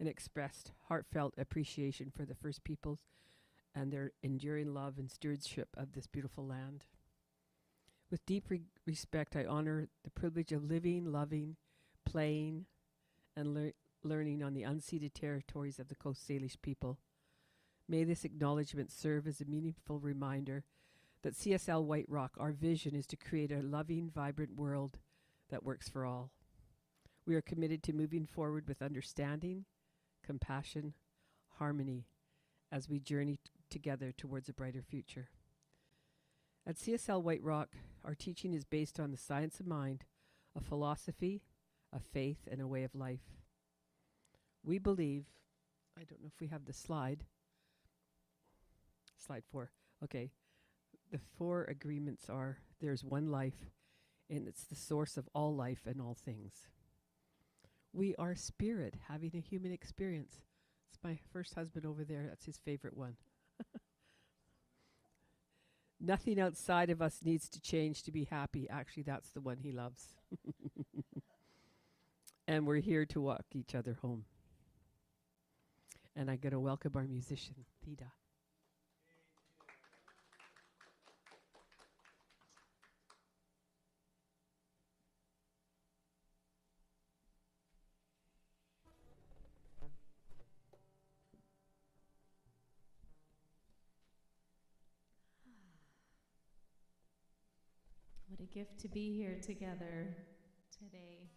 and expressed heartfelt appreciation for the First Peoples and their enduring love and stewardship of this beautiful land. With deep respect, I honor the privilege of living, loving, playing, and learning on the unceded territories of the Coast Salish people. May this acknowledgement serve as a meaningful reminder that CSL White Rock, our vision is to create a loving, vibrant world that works for all. We are committed to moving forward with understanding, compassion, harmony as we journey together towards a brighter future. At CSL White Rock, our teaching is based on the science of mind, a philosophy, a faith, and a way of life. We believe, I don't know if we have the slide. Slide 4. Okay. The 4 agreements are there's one life, and it's the source of all life and all things. We are spirit, having a human experience. It's my first husband over there. That's his favorite one. Nothing outside of us needs to change to be happy. Actually, that's the one he loves. And we're here to walk each other home. And I'm going to welcome our musician, Theda. What a gift to be here together today.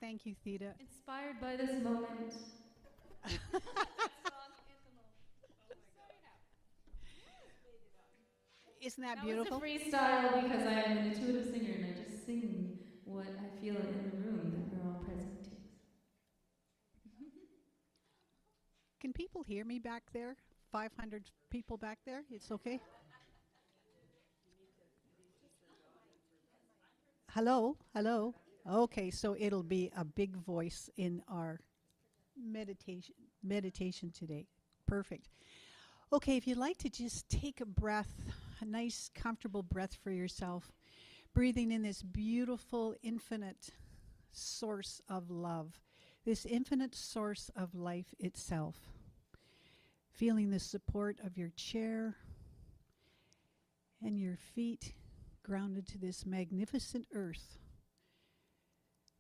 Thank you, Theda. Inspired by this moment. Isn't that beautiful? That was a freestyle because I am an intuitive singer and I just sing what I feel in the room that we're all present to. Can people hear me back there? 500 people back there? It's okay? Hello? Hello? Okay, so it'll be a big voice in our meditation today. Perfect. Okay, if you'd like to just take a breath, a nice, comfortable breath for yourself, breathing in this beautiful, infinite source of love, this infinite source of life itself. Feeling the support of your chair and your feet grounded to this magnificent earth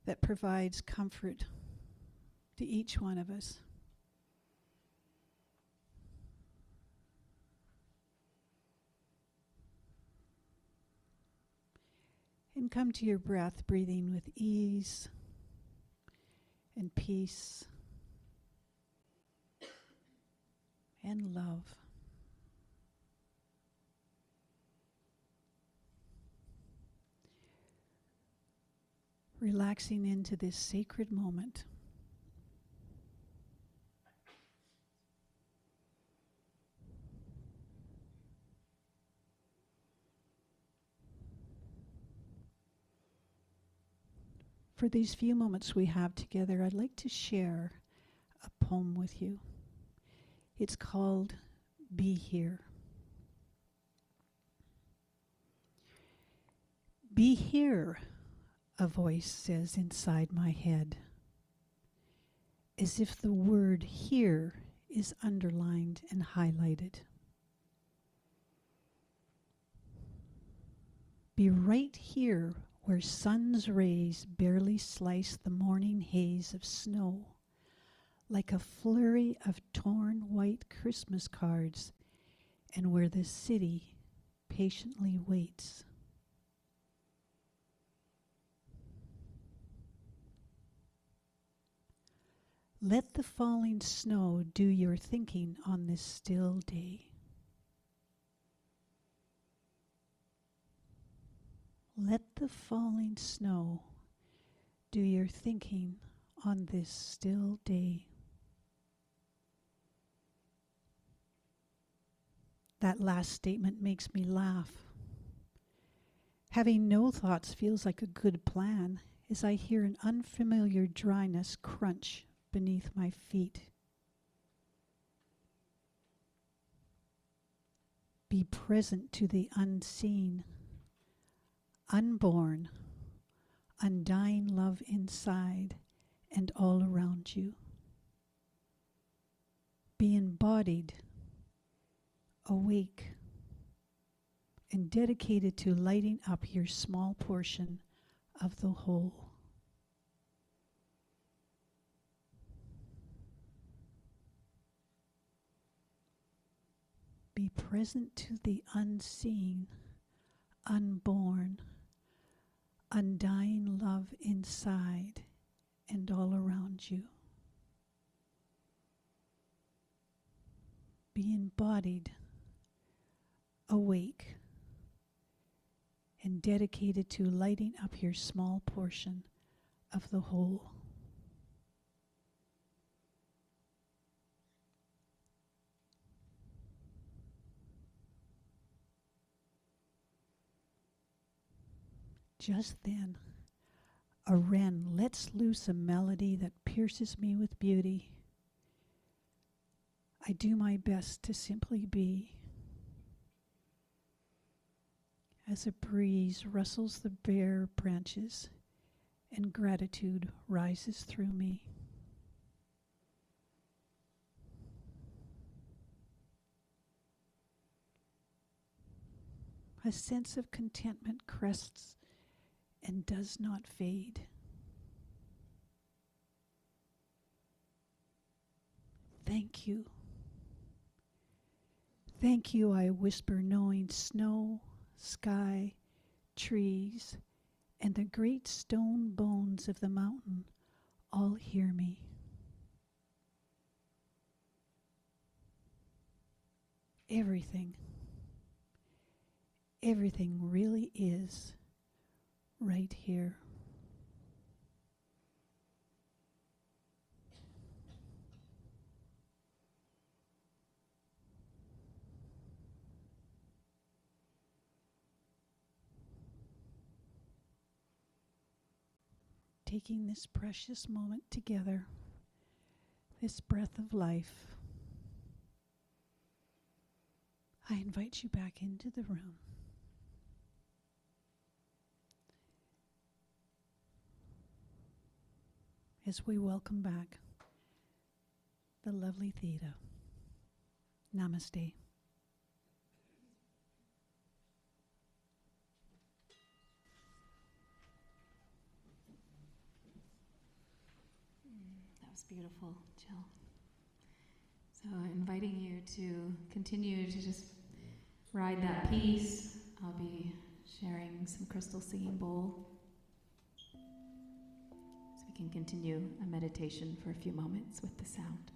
that provides comfort to each one of us. And come to your breath, breathing with ease and peace and love. Relaxing into this sacred moment. For these few moments we have together, I'd like to share a poem with you. It's called Be Here. Be here, a voice says inside my head, as if the word here is underlined and highlighted. Be right here where sun's rays barely slice the morning haze of snow, like a flurry of torn white Christmas cards, and where the city patiently waits. Let the falling snow do your thinking on this still day. Let the falling snow do your thinking on this still day. That last statement makes me laugh. Having no thoughts feels like a good plan as I hear an unfamiliar dryness crunch beneath my feet. Be present to the unseen, unborn, undying love inside and all around you. Be embodied, awake, and dedicated to lighting up your small portion of the whole. Be present to the unseen, unborn, undying love inside and all around you. Be embodied, awake, and dedicated to lighting up your small portion of the whole. Just then, a wren lets loose a melody that pierces me with beauty. I do my best to simply be. As a breeze rustles the bare branches and gratitude rises through me. A sense of contentment crests and does not fade. Thank you. Thank you, I whisper, knowing snow, sky, trees, and the great stone bones of the mountain all hear me. Everything really is right here. Taking this precious moment together, this breath of life, I invite you back into the room. As we welcome back the lovely Theda. Namaste. That was beautiful, Jill. So inviting you to continue to just ride that peace. I'll be sharing some crystal singing bowl so we can continue a meditation for a few moments with the sound.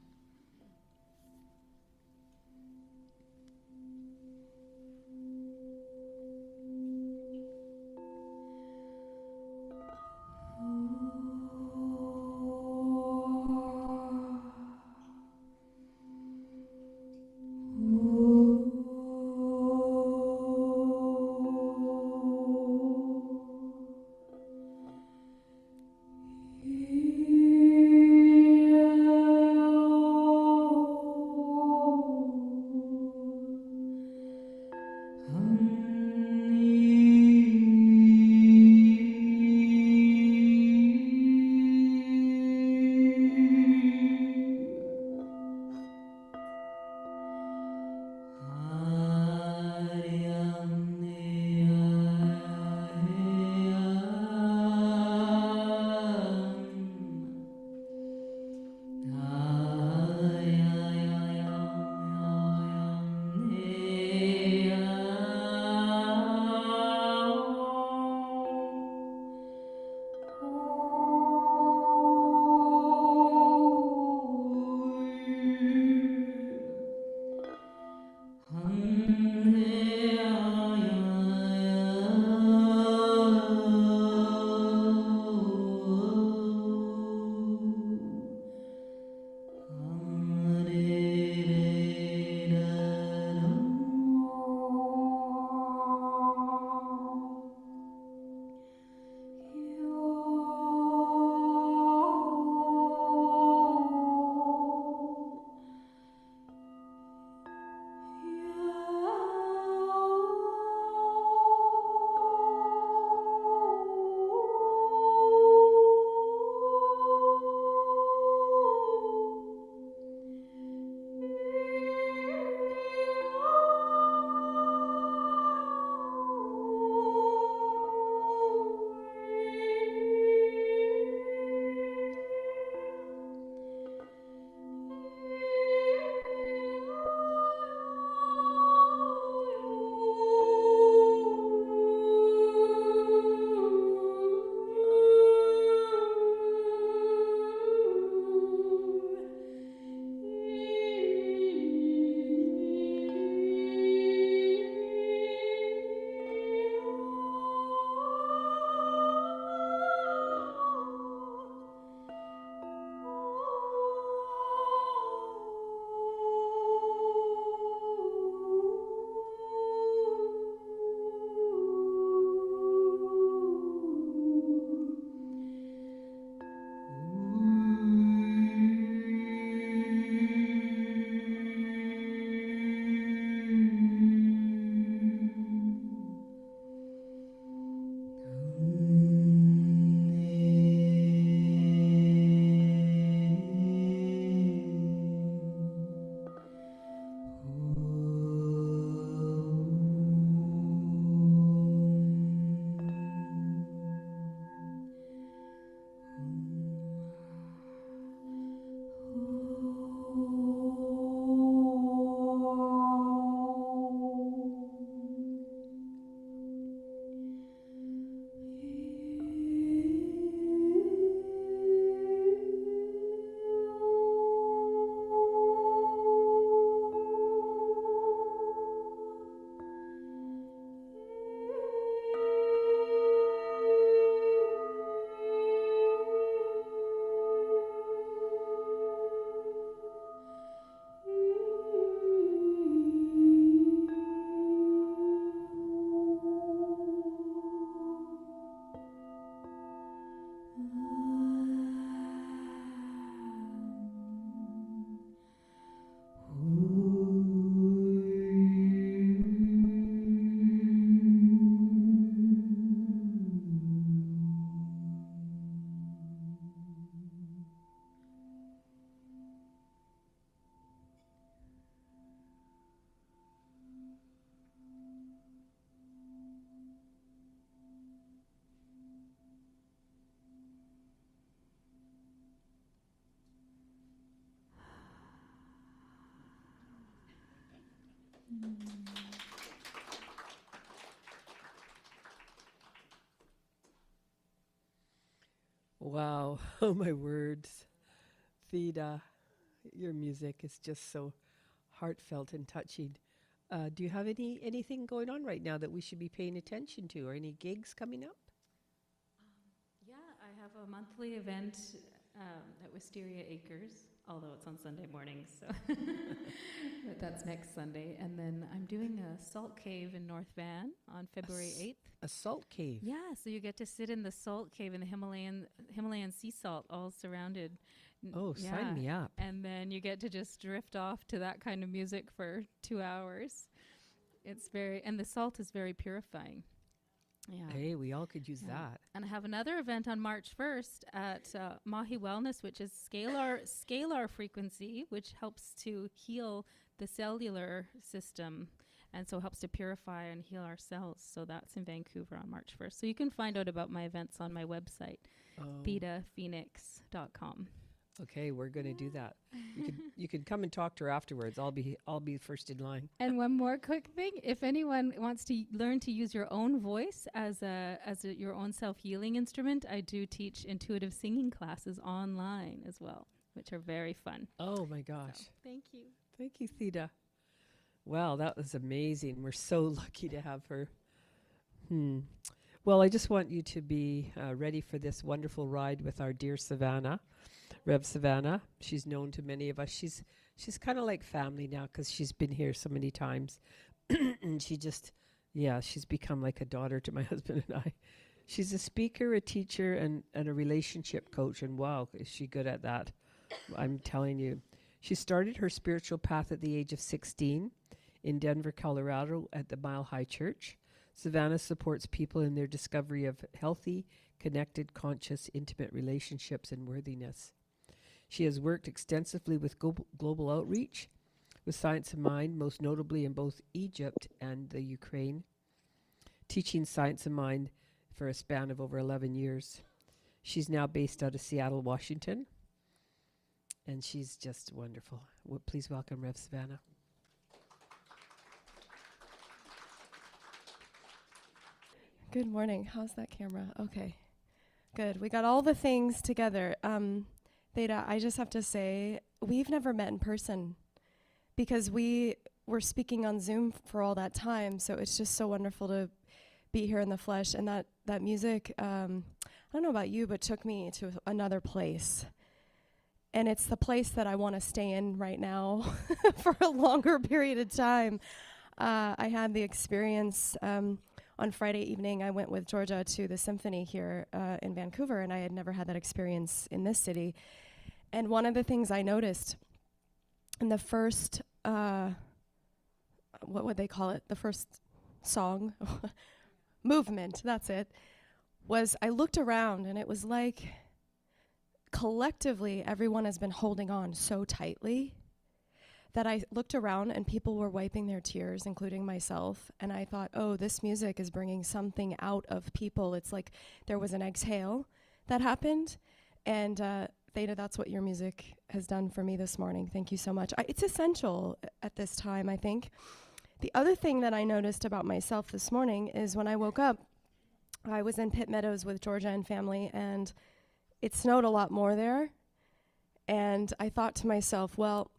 Wow. Oh, my words. Theda, your music is just so heartfelt and touching. Do you have anything going on right now that we should be paying attention to, or any gigs coming up? Yeah, I have a monthly event at Wisteria Acres, although it's on Sunday mornings, so but that's next Sunday. And then I'm doing a salt cave in North Van on February 8th. A salt cave. Yeah, so you get to sit in the salt cave in the Himalayan sea salt, all surrounded. Oh, sign me up. And then you get to just drift off to that kind of music for 2 hours. And the salt is very purifying. Yeah. Hey, we all could use that. And I have another event on March 1st at Mahi Wellness, which is scalar frequency, which helps to heal the cellular system, and so helps to purify and heal our cells. So that's in Vancouver on March 1st. So you can find out about my events on my website, thedaphoniex.com. Okay, we're going to do that. You can come and talk to her afterwards. I'll be first in line. And one more quick thing: if anyone wants to learn to use your own voice as your own self-healing instrument, I do teach intuitive singing classes online as well, which are very fun. Oh my gosh! So, thank you. Thank you, Theda. Wow, that was amazing. We're so lucky to have her. Well, I just want you to be ready for this wonderful ride with our dear Savanna. Rev Savanna. She's known to many of us. She's kind of like family now because she's been here so many times. And she's become like a daughter to my husband and I. She's a speaker, a teacher, and a relationship coach. And wow, is she good at that. I'm telling you. She started her spiritual path at the age of 16 in Denver, Colorado at the Mile High Church. Savanna supports people in their discovery of healthy, connected, conscious, intimate relationships and worthiness. She has worked extensively with global outreach, with Science of Mind, most notably in both Egypt and the Ukraine, teaching Science of Mind for a span of over 11 years. She's now based out of Seattle, Washington, and she's just wonderful. Please welcome Rev Savanna. Good morning. How's that camera? Okay, good. We got all the things together. Theda, I just have to say, we've never met in person because we were speaking on Zoom for all that time. So it's just so wonderful to be here in the flesh. And that music, I don't know about you, but took me to another place. And it's the place that I want to stay in right now for a longer period of time. I had the experience on Friday evening. I went with Georgia to the symphony here in Vancouver, and I had never had that experience in this city. And one of the things I noticed in the first, what would they call it? The first song, movement, that's it, was I looked around and it was like collectively everyone has been holding on so tightly that I looked around and people were wiping their tears, including myself. And I thought, oh, this music is bringing something out of people. It's like there was an exhale that happened. And Theda, that's what your music has done for me this morning. Thank you so much. It's essential at this time, I think. The other thing that I noticed about myself this morning is when I woke up, I was in Pitt Meadows with Georgia and family, and it snowed a lot more there. And I thought to myself, well,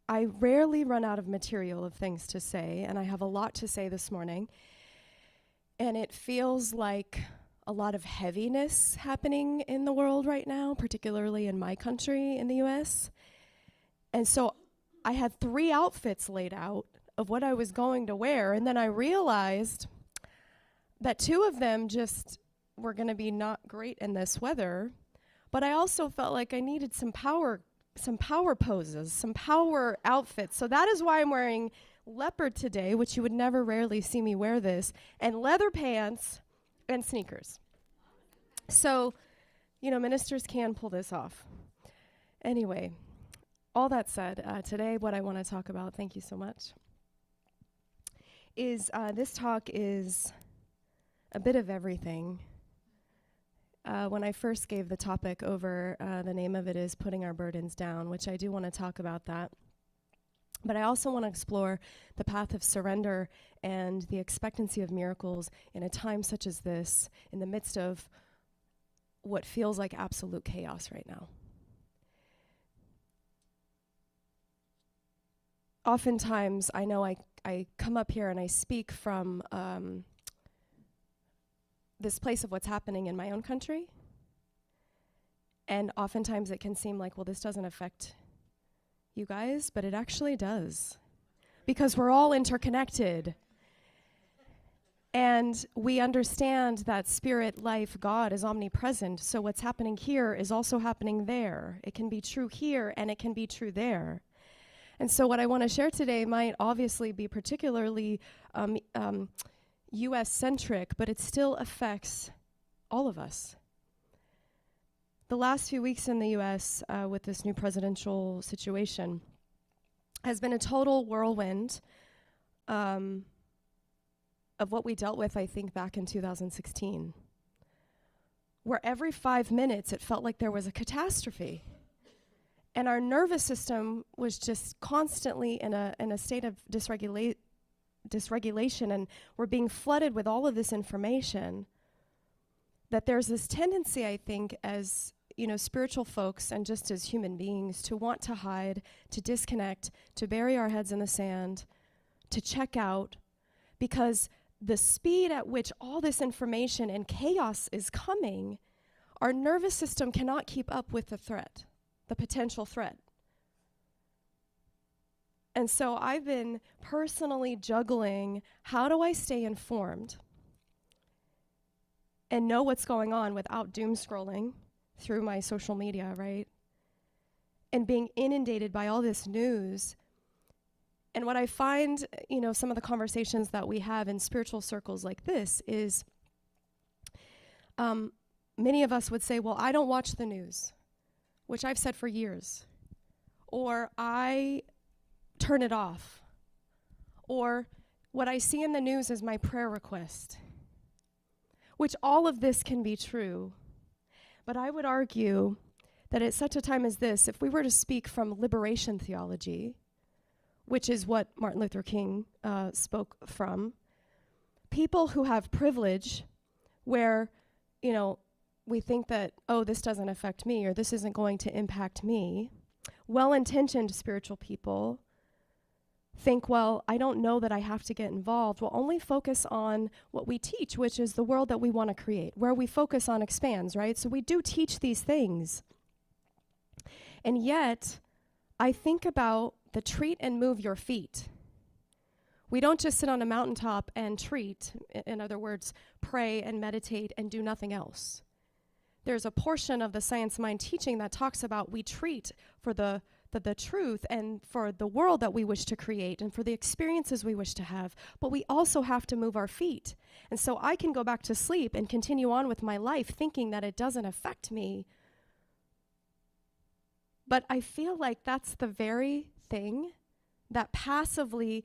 I rarely run out of material of things to say, and I have a lot to say this morning. And it feels like a lot of heaviness happening in the world right now, particularly in my country, in the US. And so I had 3 outfits laid out of what I was going to wear, and then I realized that 2 of them just were going to be not great in this weather, but I also felt like I needed some power poses, some power outfits. So that is why I'm wearing leopard today, which you would never rarely see me wear this, and leather pants and sneakers. So, ministers can pull this off. Anyway, all that said, today what I want to talk about, thank you so much, is this talk is a bit of everything. When I first gave the topic over, the name of it is Putting Our Burdens Down, which I do want to talk about that. But I also want to explore the path of surrender and the expectancy of miracles in a time such as this, in the midst of what feels like absolute chaos right now. Oftentimes, I know I come up here and I speak from this place of what's happening in my own country. And oftentimes it can seem like, well, this doesn't affect you guys, but it actually does. Because we're all interconnected. And we understand that spirit, life, God is omnipresent. So what's happening here is also happening there. It can be true here and it can be true there. And so what I want to share today might obviously be particularly US-centric, but it still affects all of us. The last few weeks in the US with this new presidential situation has been a total whirlwind of what we dealt with, I think, back in 2016, where every 5 minutes it felt like there was a catastrophe. And our nervous system was just constantly in a state of dysregulation, and we're being flooded with all of this information, that there's this tendency, I think, as spiritual folks and just as human beings, to want to hide, to disconnect, to bury our heads in the sand, to check out, because the speed at which all this information and chaos is coming, our nervous system cannot keep up with the threat, the potential threat. And so I've been personally juggling, how do I stay informed and know what's going on without doom scrolling through my social media, right? And being inundated by all this news. And what I find, some of the conversations that we have in spiritual circles like this is many of us would say, well, I don't watch the news, which I've said for years. Or I turn it off. Or what I see in the news is my prayer request, which all of this can be true. But I would argue that at such a time as this, if we were to speak from liberation theology, which is what Martin Luther King spoke from, people who have privilege where, we think that, oh, this doesn't affect me or this isn't going to impact me, well-intentioned spiritual people think, well, I don't know that I have to get involved. We'll only focus on what we teach, which is the world that we want to create. Where we focus on expands, right? So we do teach these things. And yet, I think about the treat and move your feet. We don't just sit on a mountaintop and treat, in other words, pray and meditate and do nothing else. There's a portion of the Science Mind teaching that talks about we treat for the truth and for the world that we wish to create and for the experiences we wish to have, but we also have to move our feet. And so I can go back to sleep and continue on with my life thinking that it doesn't affect me. But I feel like that's the very thing that passively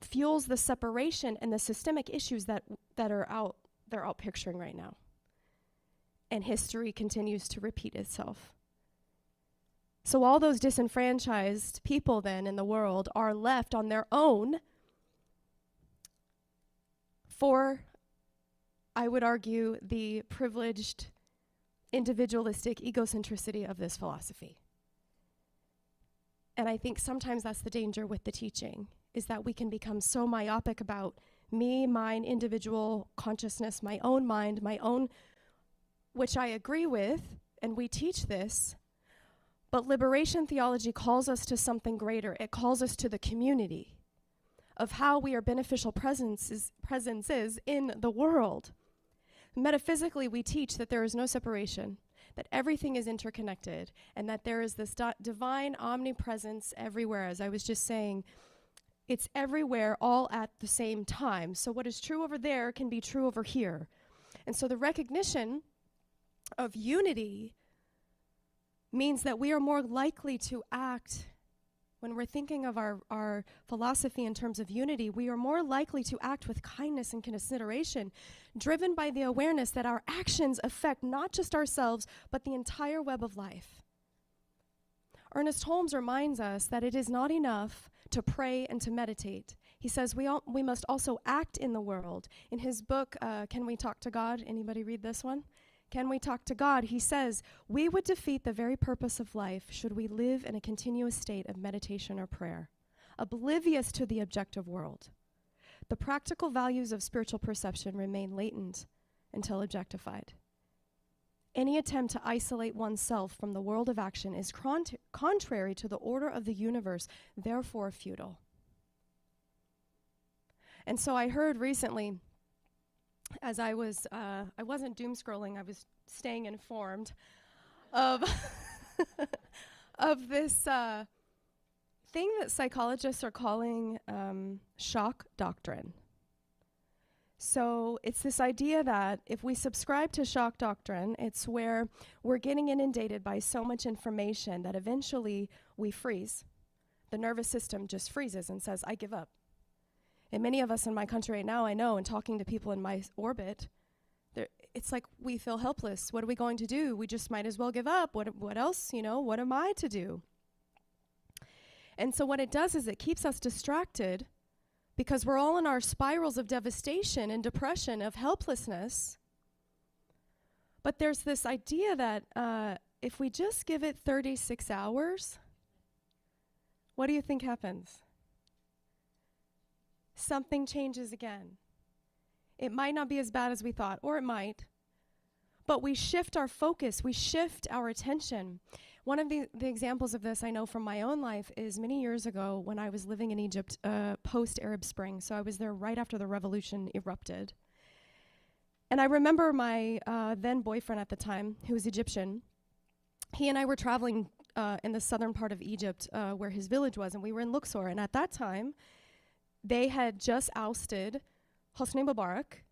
fuels the separation and the systemic issues that they're out picturing right now. And history continues to repeat itself. So all those disenfranchised people then in the world are left on their own for, I would argue, the privileged, individualistic egocentricity of this philosophy. And I think sometimes that's the danger with the teaching, is that we can become so myopic about me, mine, individual consciousness, my own mind, my own, which I agree with, and we teach this. But liberation theology calls us to something greater. It calls us to the community of how we are beneficial presences in the world. Metaphysically, we teach that there is no separation, that everything is interconnected, and that there is this divine omnipresence everywhere. As I was just saying, it's everywhere all at the same time. So what is true over there can be true over here. And so the recognition of unity means that we are more likely to act, when we're thinking of our philosophy in terms of unity, we are more likely to act with kindness and consideration, driven by the awareness that our actions affect not just ourselves, but the entire web of life. Ernest Holmes reminds us that it is not enough to pray and to meditate. He says we must also act in the world. In his book, Can We Talk to God? Anybody read this one? Can We Talk to God? He says, we would defeat the very purpose of life should we live in a continuous state of meditation or prayer, oblivious to the objective world. The practical values of spiritual perception remain latent until objectified. Any attempt to isolate oneself from the world of action is contrary to the order of the universe, therefore futile. And so I heard recently, as I wasn't doom scrolling, I was staying informed of of this thing that psychologists are calling shock doctrine. So it's this idea that if we subscribe to shock doctrine, it's where we're getting inundated by so much information that eventually we freeze. The nervous system just freezes and says, I give up. And many of us in my country right now, I know, and talking to people in my orbit, it's like we feel helpless. What are we going to do? We just might as well give up. What else, what am I to do? And so what it does is it keeps us distracted because we're all in our spirals of devastation and depression, of helplessness. But there's this idea that if we just give it 36 hours, what do you think happens? Something changes again. It might not be as bad as we thought, or it might, but we shift our focus, we shift our attention. One of the examples of this I know from my own life is many years ago when I was living in Egypt post-Arab Spring. So I was there right after the revolution erupted. And I remember my then boyfriend at the time, who was Egyptian, he and I were traveling in the southern part of Egypt where his village was, and we were in Luxor. And at that time, they had just ousted Hosni Mubarak,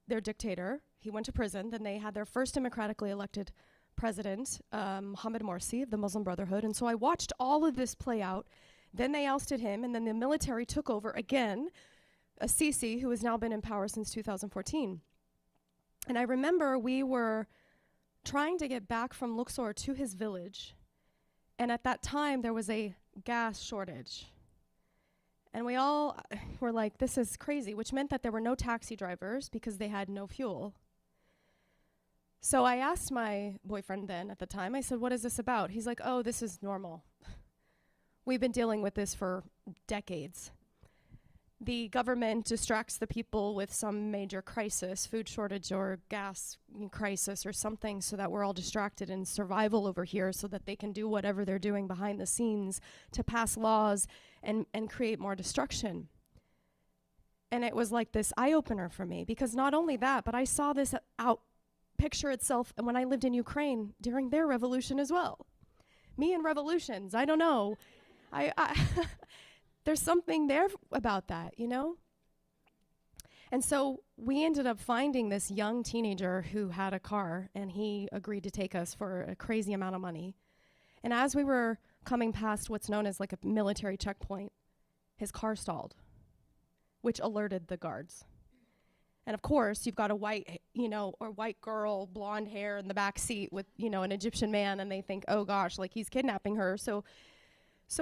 their dictator. He went to prison. Then they had their first democratically elected president, Mohammed Morsi of the Muslim Brotherhood. And so I watched all of this play out. Then they ousted him, and then the military took over again, Sisi, who has now been in power since 2014. And I remember we were trying to get back from Luxor to his village, and at that time there was a gas shortage. And we all were like, this is crazy, which meant that there were no taxi drivers because they had no fuel. So I asked my boyfriend then at the time, I said, what is this about? He's like, oh, this is normal. We've been dealing with this for decades. The government distracts the people with some major crisis, food shortage or gas crisis or something, so that we're all distracted in survival over here so that they can do whatever they're doing behind the scenes to pass laws and create more destruction. And it was like this eye-opener for me, because not only that, but I saw this picture itself when I lived in Ukraine during their revolution as well. Me and revolutions, I don't know. I there's something there about that, And so we ended up finding this young teenager who had a car, and he agreed to take us for a crazy amount of money. And as we were coming past what's known as like a military checkpoint, his car stalled, which alerted the guards. And of course, you've got a white, or white girl, blonde hair in the back seat with, an Egyptian man, and they think, oh gosh, like he's kidnapping her. So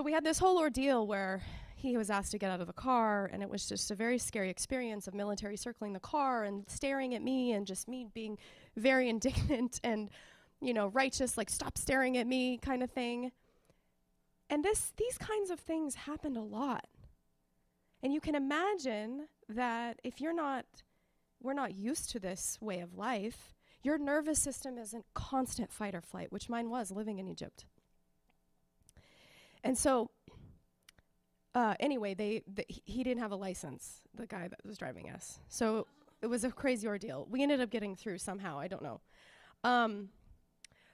we had this whole ordeal where he was asked to get out of the car, and it was just a very scary experience of military circling the car and staring at me, and just me being very indignant and, righteous, like stop staring at me kind of thing. And these kinds of things happened a lot. And you can imagine that if we're not used to this way of life, your nervous system is in constant fight or flight, which mine was living in Egypt. And so, anyway, he didn't have a license, the guy that was driving us. So it was a crazy ordeal. We ended up getting through somehow, I don't know.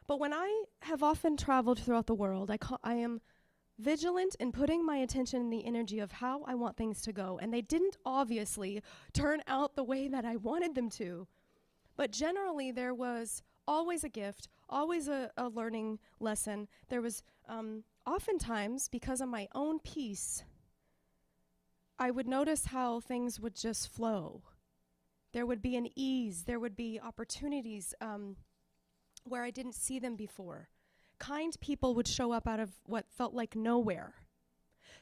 But when I have often traveled throughout the world, I am vigilant in putting my attention and the energy of how I want things to go. And they didn't obviously turn out the way that I wanted them to. But generally, there was always a gift, always a learning lesson. There was oftentimes, because of my own peace, I would notice how things would just flow. There would be an ease. There would be opportunities where I didn't see them before. Kind people would show up out of what felt like nowhere.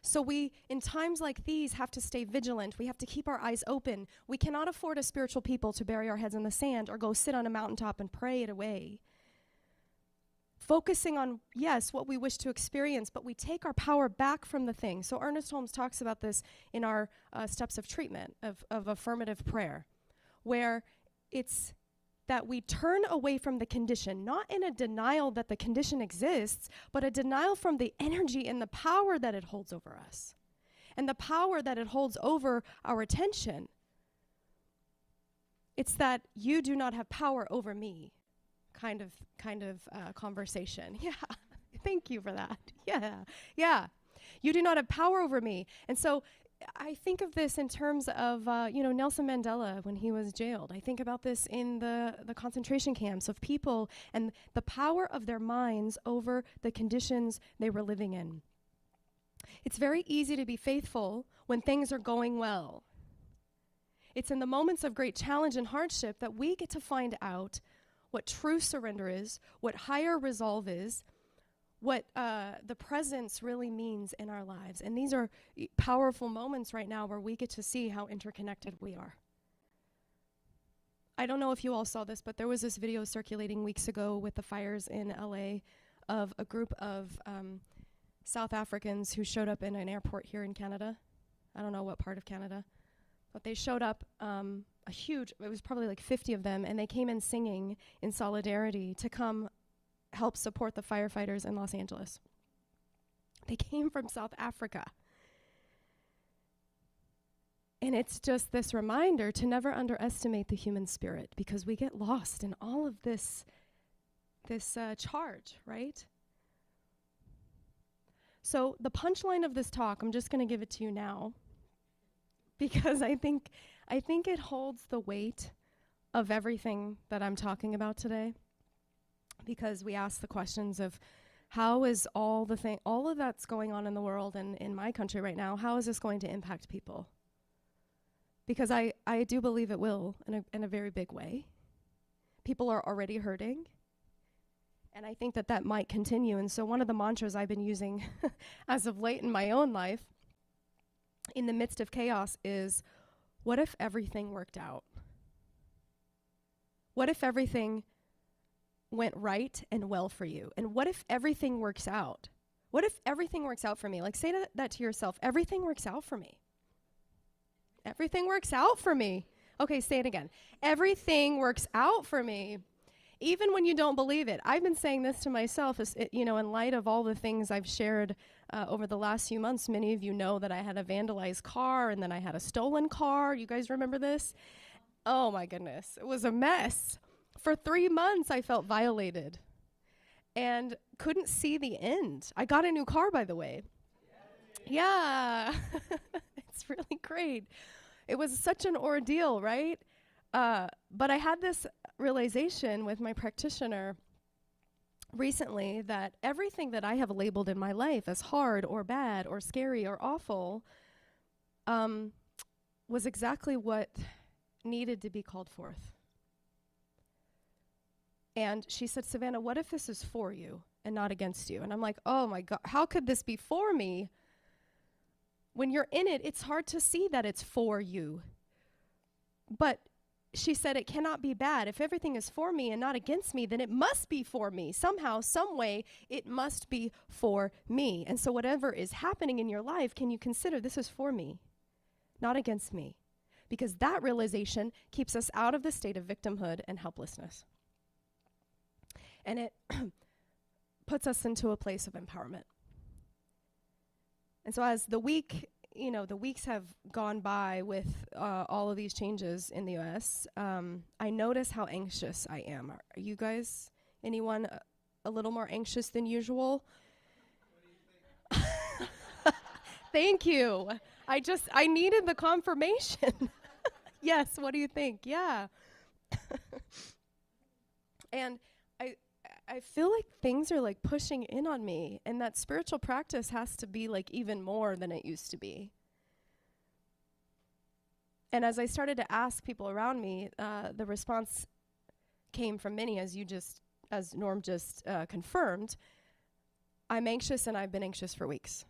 So we, in times like these, have to stay vigilant. We have to keep our eyes open. We cannot afford as spiritual people to bury our heads in the sand or go sit on a mountaintop and pray it away. Focusing on, yes, what we wish to experience, but we take our power back from the thing. So Ernest Holmes talks about this in our steps of treatment, of affirmative prayer, where it's that we turn away from the condition, not in a denial that the condition exists, but a denial from the energy and the power that it holds over us, and the power that it holds over our attention. It's that you do not have power over me kind of conversation. Yeah, thank you for that. Yeah. You do not have power over me. And so I think of this in terms of, Nelson Mandela when he was jailed. I think about this in the concentration camps of people and the power of their minds over the conditions they were living in. It's very easy to be faithful when things are going well. It's in the moments of great challenge and hardship that we get to find out what true surrender is, what higher resolve is, what the presence really means in our lives. And these are powerful moments right now where we get to see how interconnected we are. I don't know if you all saw this, but there was this video circulating weeks ago with the fires in LA of a group of South Africans who showed up in an airport here in Canada. I don't know what part of Canada, but they showed up, it was probably like 50 of them, and they came in singing in solidarity to come help support the firefighters in Los Angeles. They came from South Africa. And it's just this reminder to never underestimate the human spirit, because we get lost in all of this charge, right? So the punchline of this talk, I'm just going to give it to you now, because I think it holds the weight of everything that I'm talking about today. Because we ask the questions of how is all of that's going on in the world and in my country right now, how is this going to impact people? Because I do believe it will in a very big way. People are already hurting, and I think that might continue. And so one of the mantras I've been using as of late in my own life, in the midst of chaos, is, what if everything worked out? What if everything went right and well for you? And what if everything works out? What if everything works out for me? Like, say that to yourself. Everything works out for me. Everything works out for me. Okay, say it again. Everything works out for me. Even when you don't believe it. I've been saying this to myself, in light of all the things I've shared over the last few months. Many of you know that I had a vandalized car, and then I had a stolen car. You guys remember this? Oh my goodness. It was a mess. For 3 months, I felt violated and couldn't see the end. I got a new car, by the way. Yeah. It's really great. It was such an ordeal, right? But I had this realization with my practitioner recently that everything that I have labeled in my life as hard or bad or scary or awful was exactly what needed to be called forth. And she said, Savannah, what if this is for you and not against you? And I'm like, oh my God, how could this be for me? When you're in it, it's hard to see that it's for you. But she said, it cannot be bad. If everything is for me and not against me, then it must be for me. Somehow, some way, it must be for me. And so whatever is happening in your life, can you consider this is for me, not against me? Because that realization keeps us out of the state of victimhood and helplessness. And it puts us into a place of empowerment. And so as the weeks have gone by with all of these changes in the U.S., I notice how anxious I am. Are you guys, anyone a little more anxious than usual? Thank you. I needed the confirmation. Yes, what do you think? Yeah. And I feel like things are like pushing in on me, and that spiritual practice has to be like even more than it used to be. And as I started to ask people around me, the response came from many, as Norm just confirmed. I'm anxious, and I've been anxious for weeks.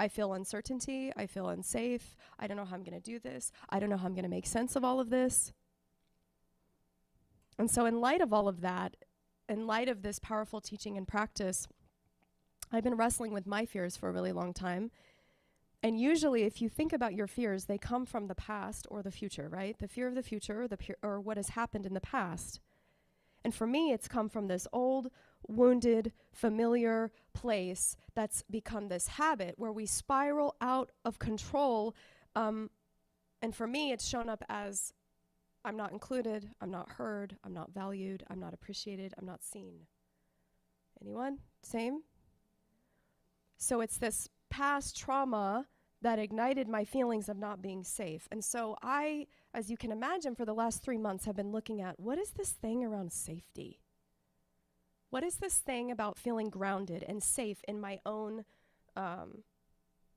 I feel uncertainty. I feel unsafe. I don't know how I'm going to do this. I don't know how I'm going to make sense of all of this. And so in light of all of that, in light of this powerful teaching and practice, I've been wrestling with my fears for a really long time. And usually, if you think about your fears, they come from the past or the future, right? The fear of the future or what has happened in the past. And for me, it's come from this old, wounded, familiar place that's become this habit where we spiral out of control. And for me, it's shown up as I'm not included, I'm not heard, I'm not valued, I'm not appreciated, I'm not seen. Anyone? Same? So it's this past trauma that ignited my feelings of not being safe. And so I, as you can imagine, for the last 3 months have been looking at what is this thing around safety? What is this thing about feeling grounded and safe in my own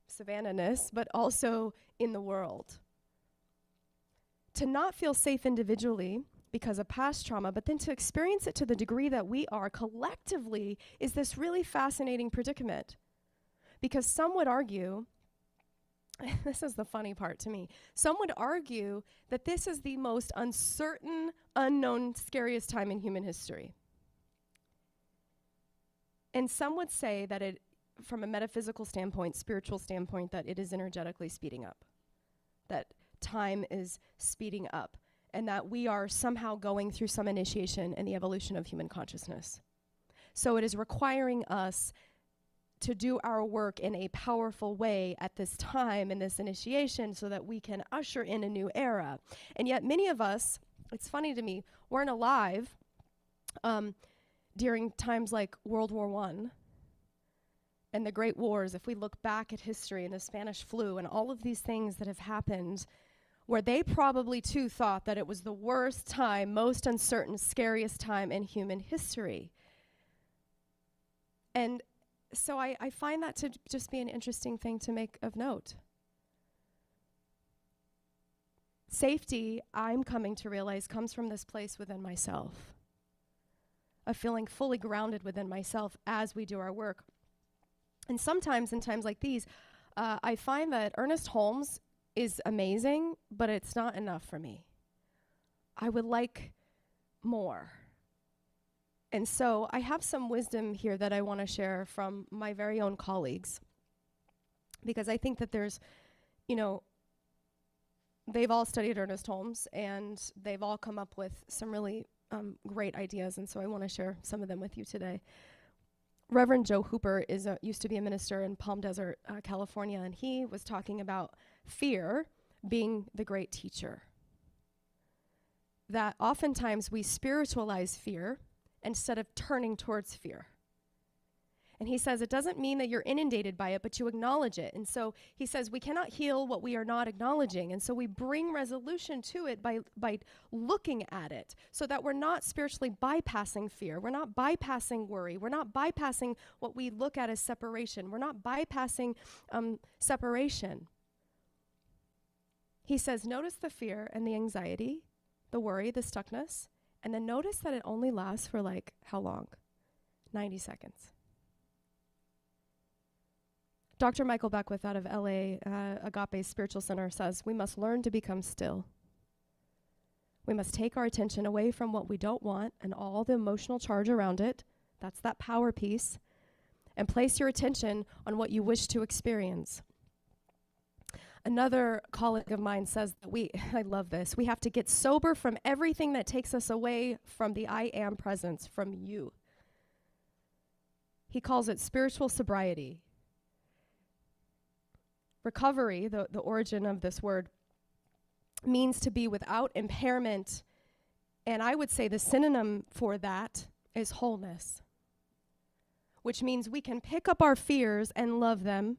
Savannah-ness, but also in the world? To not feel safe individually because of past trauma, but then to experience it to the degree that we are collectively is this really fascinating predicament. Because some would argue, this is the funny part to me, some would argue that this is the most uncertain, unknown, scariest time in human history. And some would say that it, from a metaphysical standpoint, spiritual standpoint, that it is energetically speeding up, that time is speeding up, and that we are somehow going through some initiation in the evolution of human consciousness. So it is requiring us to do our work in a powerful way at this time in this initiation so that we can usher in a new era. And yet many of us, it's funny to me, weren't alive during times like World War I and the Great Wars. If we look back at history and the Spanish flu and all of these things that have happened, where they probably too thought that it was the worst time, most uncertain, scariest time in human history. And so I find that to just be an interesting thing to make of note. Safety, I'm coming to realize, comes from this place within myself, of feeling fully grounded within myself as we do our work. And sometimes in times like these, I find that Ernest Holmes is amazing, but it's not enough for me. I would like more. And so I have some wisdom here that I want to share from my very own colleagues, because I think that there's, they've all studied Ernest Holmes and they've all come up with some really great ideas. And so I want to share some of them with you today. Reverend Joe Hooper used to be a minister in Palm Desert, California, and he was talking about fear being the great teacher. That oftentimes we spiritualize fear instead of turning towards fear. And he says it doesn't mean that you're inundated by it, but you acknowledge it. And so he says we cannot heal what we are not acknowledging. And so we bring resolution to it by looking at it so that we're not spiritually bypassing fear. We're not bypassing worry. We're not bypassing what we look at as separation. We're not bypassing separation. He says, notice the fear and the anxiety, the worry, the stuckness, and then notice that it only lasts for how long? 90 seconds. Dr. Michael Beckwith out of LA, Agape Spiritual Center, says, we must learn to become still. We must take our attention away from what we don't want and all the emotional charge around it. That's that power piece. And place your attention on what you wish to experience. Another colleague of mine says that I love this, we have to get sober from everything that takes us away from the I am presence, from you. He calls it spiritual sobriety. Recovery, the origin of this word, means to be without impairment, and I would say the synonym for that is wholeness, which means we can pick up our fears and love them,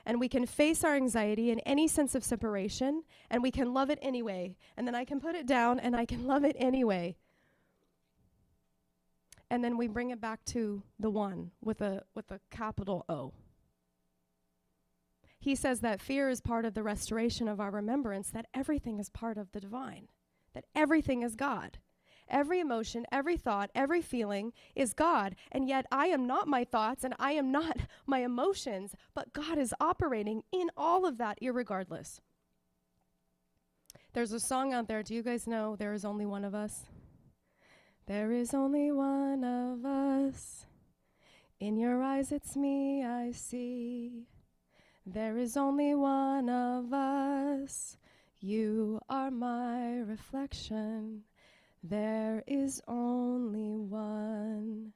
and we can face our anxiety and any sense of separation, and we can love it anyway. And then I can put it down, and I can love it anyway. And then we bring it back to the one with a capital O. He says that fear is part of the restoration of our remembrance, that everything is part of the divine, that everything is God. every emotion, every thought, every feeling is God. And yet I am not my thoughts and I am not my emotions, but God is operating in all of that irregardless. There's a song out there. Do you guys know There Is Only One of Us? There is only one of us. In your eyes it's me I see. There is only one of us. You are my reflection. There is only one.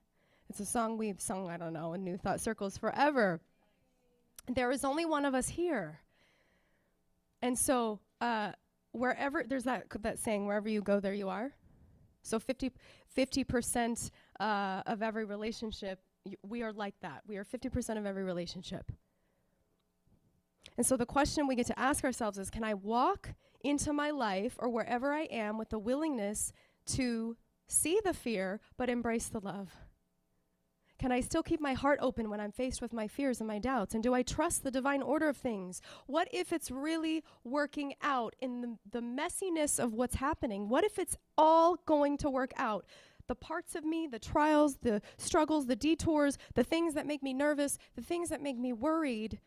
It's a song we've sung, I don't know, in New Thought circles forever. There is only one of us here. And so wherever, there's that saying, wherever you go, there you are. So 50% of every relationship, we are like that. We are 50% of every relationship. And so the question we get to ask ourselves is, can I walk into my life or wherever I am with the willingness to see the fear but embrace the love? Can I still keep my heart open when I'm faced with my fears and my doubts? And do I trust the divine order of things? What if it's really working out in the messiness of what's happening? What if it's all going to work out? The parts of me, the trials, the struggles, the detours, the things that make me nervous, the things that make me worried.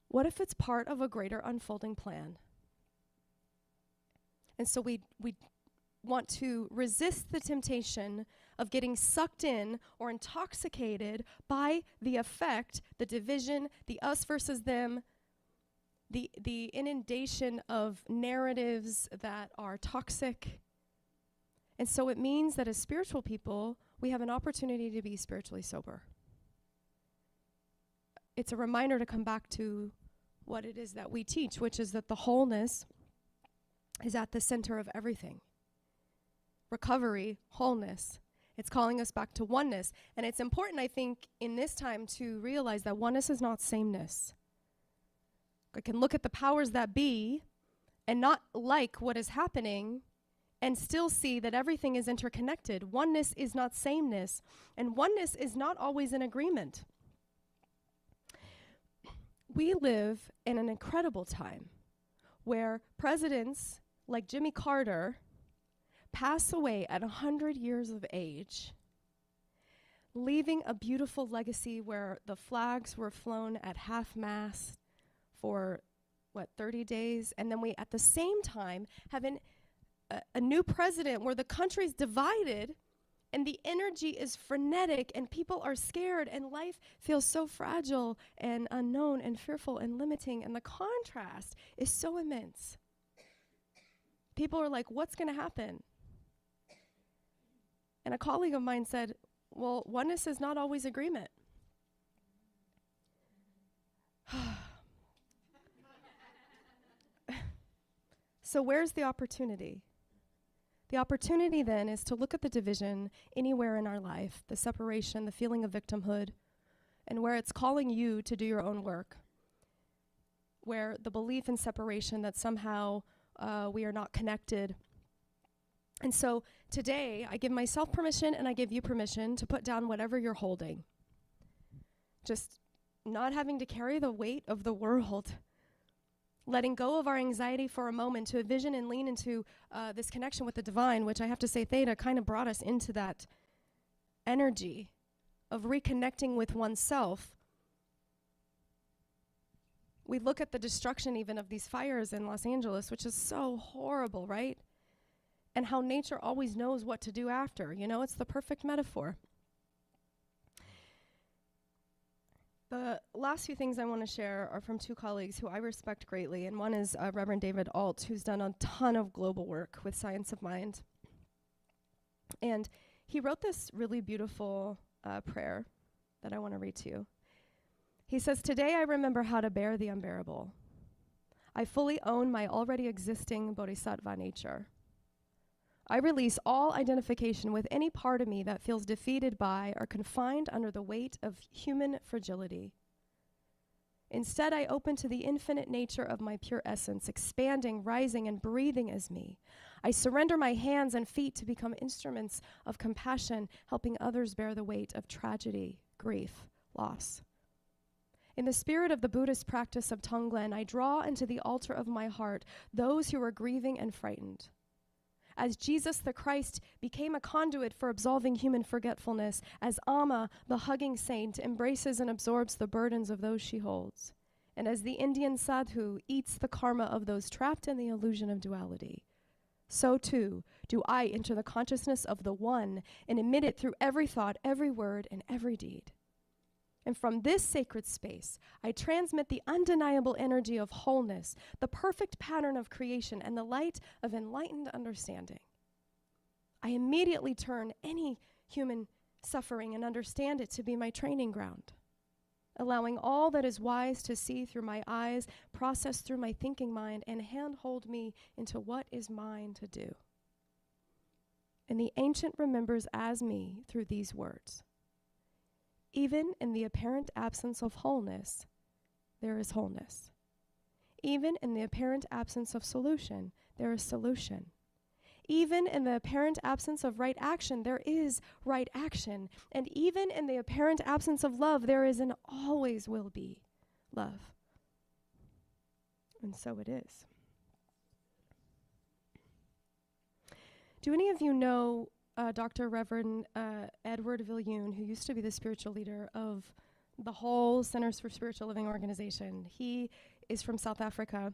What if it's part of a greater unfolding plan? And so we want to resist the temptation of getting sucked in or intoxicated by the effect, the division, the us versus them, the inundation of narratives that are toxic. And so it means that as spiritual people, we have an opportunity to be spiritually sober. It's a reminder to come back to what it is that we teach, which is that the wholeness is at the center of everything. Recovery, wholeness. It's calling us back to oneness. And it's important, I think, in this time to realize that oneness is not sameness. I can look at the powers that be and not like what is happening and still see that everything is interconnected. Oneness is not sameness, and oneness is not always in agreement. We live in an incredible time where presidents like Jimmy Carter pass away at 100 years of age, leaving a beautiful legacy where the flags were flown at half-mast for, 30 days? And then we, at the same time, have a new president where the country's divided and the energy is frenetic and people are scared and life feels so fragile and unknown and fearful and limiting, and the contrast is so immense. People are like, what's going to happen? And a colleague of mine said, well, oneness is not always agreement. So where's the opportunity? The opportunity then is to look at the division anywhere in our life, the separation, the feeling of victimhood, and where it's calling you to do your own work, where the belief in separation that somehow we are not connected. And so today, I give myself permission and I give you permission to put down whatever you're holding. Just not having to carry the weight of the world. Letting go of our anxiety for a moment to envision and lean into this connection with the divine, which I have to say Theda kind of brought us into that energy of reconnecting with oneself. We look at the destruction even of these fires in Los Angeles, which is so horrible, right? And how nature always knows what to do after. You know, it's the perfect metaphor. The last few things I want to share are from two colleagues who I respect greatly, and one is Reverend David Alt, who's done a ton of global work with Science of Mind. And he wrote this really beautiful prayer that I want to read to you. He says, "Today I remember how to bear the unbearable. I fully own my already existing bodhisattva nature. I release all identification with any part of me that feels defeated by or confined under the weight of human fragility. Instead, I open to the infinite nature of my pure essence, expanding, rising, and breathing as me. I surrender my hands and feet to become instruments of compassion, helping others bear the weight of tragedy, grief, loss. In the spirit of the Buddhist practice of Tonglen, I draw into the altar of my heart those who are grieving and frightened. as Jesus the Christ became a conduit for absolving human forgetfulness, as Amma, the hugging saint, embraces and absorbs the burdens of those she holds, and as the Indian sadhu eats the karma of those trapped in the illusion of duality, so too do I enter the consciousness of the One and emit it through every thought, every word, and every deed. And from this sacred space, I transmit the undeniable energy of wholeness, the perfect pattern of creation, and the light of enlightened understanding. I immediately turn any human suffering and understand it to be my training ground, allowing all that is wise to see through my eyes, process through my thinking mind, and handhold me into what is mine to do. And the ancient remembers as me through these words. Even in the apparent absence of wholeness, there is wholeness. Even in the apparent absence of solution, there is solution. Even in the apparent absence of right action, there is right action. And even in the apparent absence of love, there is and always will be love. And so it is. Do any of you know Dr. Reverend Edward Viljoen, who used to be the spiritual leader of the whole Centers for Spiritual Living organization? He is from South Africa.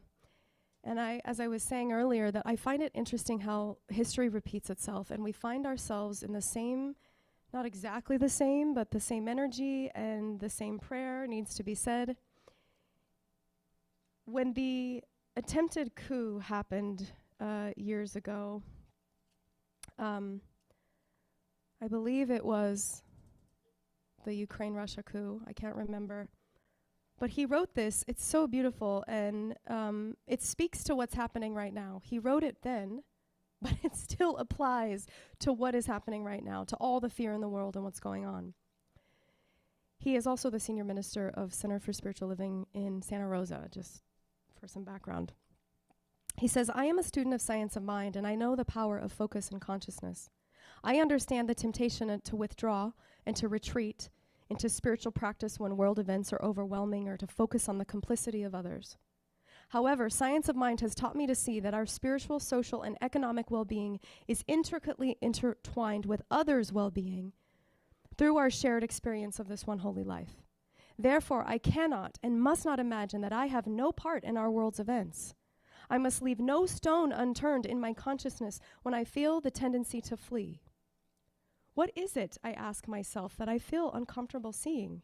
And as I was saying earlier, that I find it interesting how history repeats itself, and we find ourselves in the same, not exactly the same, but the same energy, and the same prayer needs to be said. When the attempted coup happened years ago, I believe it was the Ukraine-Russia coup. I can't remember. But he wrote this. It's so beautiful, and it speaks to what's happening right now. He wrote it then, but it still applies to what is happening right now, to all the fear in the world and what's going on. He is also the senior minister of Center for Spiritual Living in Santa Rosa, just for some background. He says, I am a student of science of mind, and I know the power of focus and consciousness. I understand the temptation to withdraw and to retreat into spiritual practice when world events are overwhelming, or to focus on the complicity of others. However, science of mind has taught me to see that our spiritual, social, and economic well-being is intricately intertwined with others' well-being through our shared experience of this one holy life. Therefore, I cannot and must not imagine that I have no part in our world's events. I must leave no stone unturned in my consciousness when I feel the tendency to flee. What is it, I ask myself, that I feel uncomfortable seeing?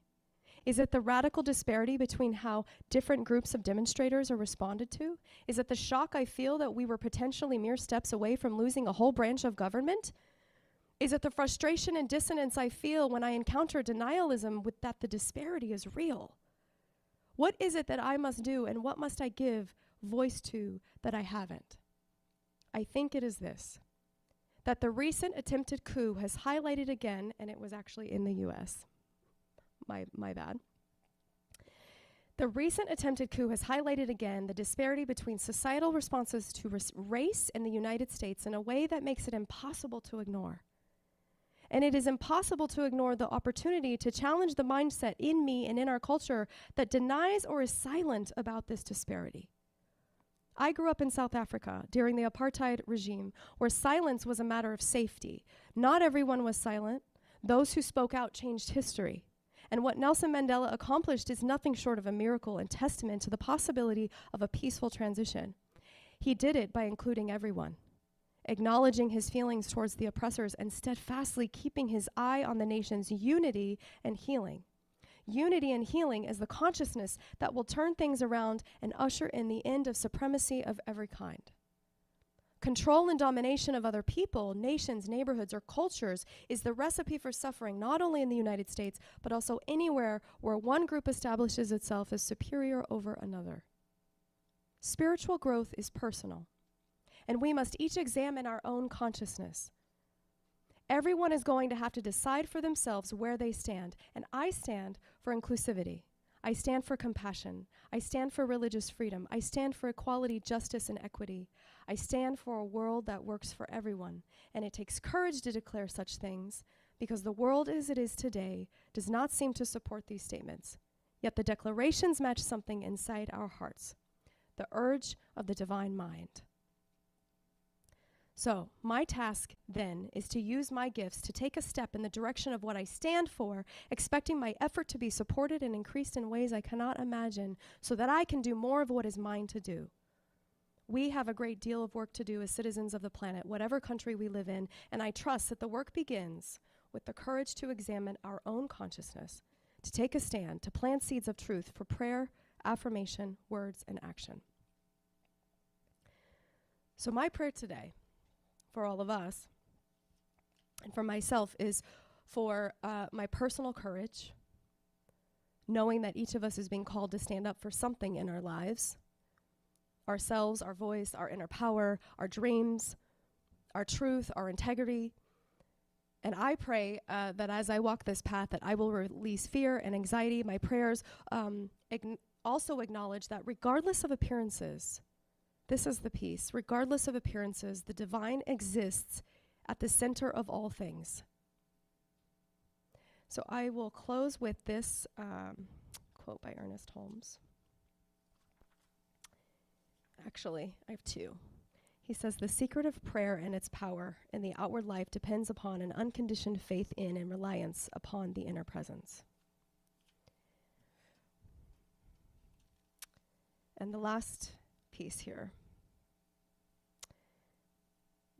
Is it the radical disparity between how different groups of demonstrators are responded to? Is it the shock I feel that we were potentially mere steps away from losing a whole branch of government? Is it the frustration and dissonance I feel when I encounter denialism with that the disparity is real? What is it that I must do, and what must I give voice to that I haven't? I think it is this, that the recent attempted coup has highlighted again, and it was actually in the US. My bad. The recent attempted coup has highlighted again the disparity between societal responses to race in the United States in a way that makes it impossible to ignore. And it is impossible to ignore the opportunity to challenge the mindset in me and in our culture that denies or is silent about this disparity. I grew up in South Africa during the apartheid regime, where silence was a matter of safety. Not everyone was silent. Those who spoke out changed history. And what Nelson Mandela accomplished is nothing short of a miracle and testament to the possibility of a peaceful transition. He did it by including everyone, acknowledging his feelings towards the oppressors, and steadfastly keeping his eye on the nation's unity and healing. Unity and healing is the consciousness that will turn things around and usher in the end of supremacy of every kind. Control and domination of other people, nations, neighborhoods, or cultures is the recipe for suffering, not only in the United States, but also anywhere where one group establishes itself as superior over another. Spiritual growth is personal, and we must each examine our own consciousness. Everyone is going to have to decide for themselves where they stand, and I stand for inclusivity. I stand for compassion. I stand for religious freedom. I stand for equality, justice, and equity. I stand for a world that works for everyone, and it takes courage to declare such things, because the world as it is today does not seem to support these statements. Yet the declarations match something inside our hearts, the urge of the divine mind. So my task then is to use my gifts to take a step in the direction of what I stand for, expecting my effort to be supported and increased in ways I cannot imagine, so that I can do more of what is mine to do. We have a great deal of work to do as citizens of the planet, whatever country we live in, and I trust that the work begins with the courage to examine our own consciousness, to take a stand, to plant seeds of truth for prayer, affirmation, words, and action. So my prayer today, for all of us, and for myself, is for my personal courage, knowing that each of us is being called to stand up for something in our lives, ourselves, our voice, our inner power, our dreams, our truth, our integrity. And I pray that as I walk this path, that I will release fear and anxiety. My prayers also acknowledge that regardless of appearances, this is the piece, regardless of appearances, the divine exists at the center of all things. So I will close with this quote by Ernest Holmes. Actually, I have two. He says, "The secret of prayer and its power in the outward life depends upon an unconditioned faith in and reliance upon the inner presence." And the last piece here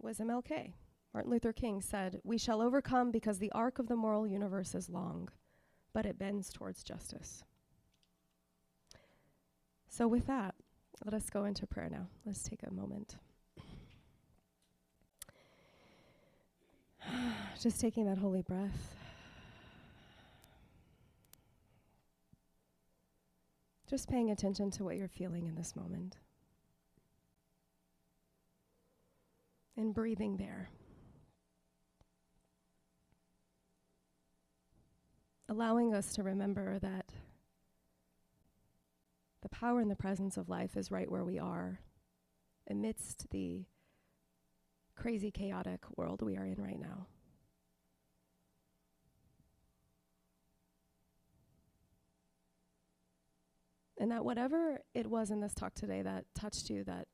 was MLK. Martin Luther King said, "We shall overcome because the arc of the moral universe is long, but it bends towards justice." So with that, let us go into prayer now. Let's take a moment. Just taking that holy breath. Just paying attention to what you're feeling in this moment. And breathing there. Allowing us to remember that the power and the presence of life is right where we are, amidst the crazy, chaotic world we are in right now. And that whatever it was in this talk today that touched you, that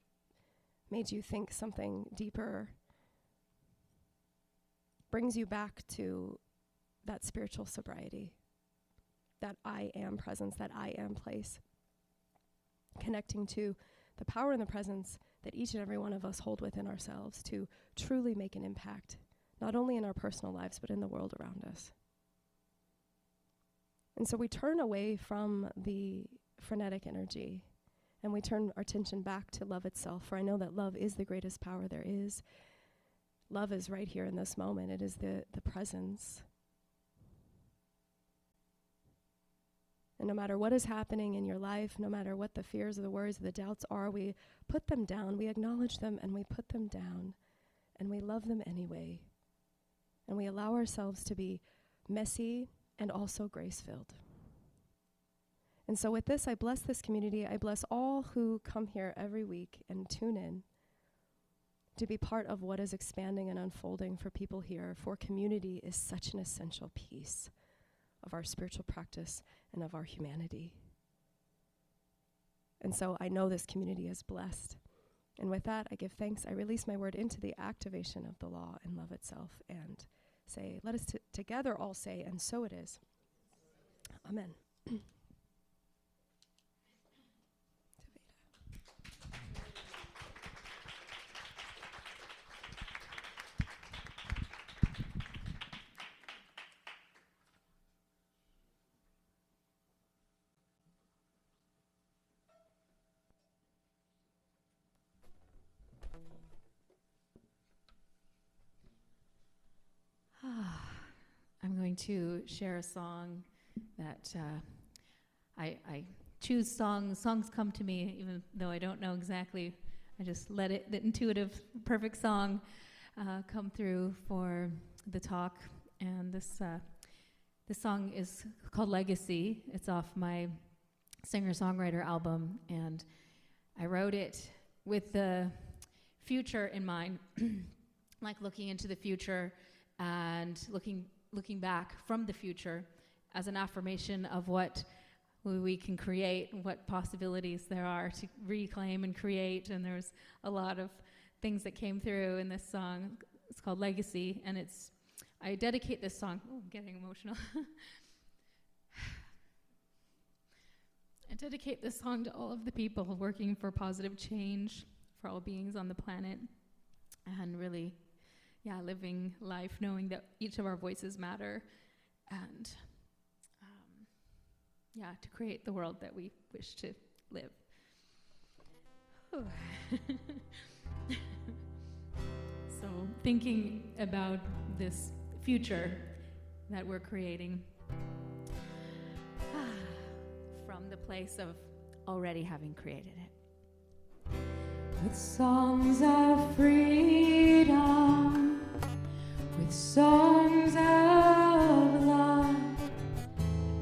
made you think something deeper, brings you back to that spiritual sobriety, that I am presence, that I am place, connecting to the power and the presence that each and every one of us hold within ourselves to truly make an impact, not only in our personal lives, but in the world around us. And so we turn away from the frenetic energy, and we turn our attention back to love itself, for I know that love is the greatest power there is. Love is right here in this moment. It is the presence. And no matter what is happening in your life, no matter what the fears or the worries or the doubts are, we put them down, we acknowledge them, and we put them down, and we love them anyway. And we allow ourselves to be messy and also grace-filled. And so with this, I bless this community. I bless all who come here every week and tune in to be part of what is expanding and unfolding for people here, for community is such an essential piece of our spiritual practice and of our humanity. And so I know this community is blessed. And with that, I give thanks. I release my word into the activation of the law and love itself, and say, let us together all say, and so it is. Amen. I'm going to share a song that I choose songs. Songs come to me even though I don't know exactly. I just let it, the intuitive, perfect song come through for the talk. And this song is called Legacy. It's off my singer-songwriter album, and I wrote it with the future in mind, like looking into the future and looking back from the future as an affirmation of what we can create, what possibilities there are to reclaim and create. And there's a lot of things that came through in this song. It's called Legacy, and I dedicate this song. Oh, I'm getting emotional. I dedicate this song to all of the people working for positive change for all beings on the planet, and really, living life knowing that each of our voices matter, and to create the world that we wish to live. So thinking about this future that we're creating from the place of already having created it. With songs of freedom, with songs of love,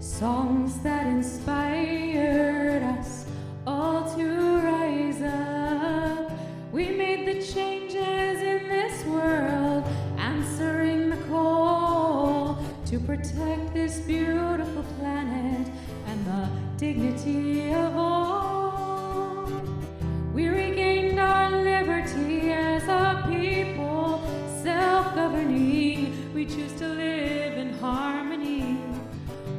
songs that inspired us all to rise up. We made the changes in this world, answering the call to protect this beautiful planet and the dignity of all. We regained our liberty as a people, self-governing. We choose to live in harmony,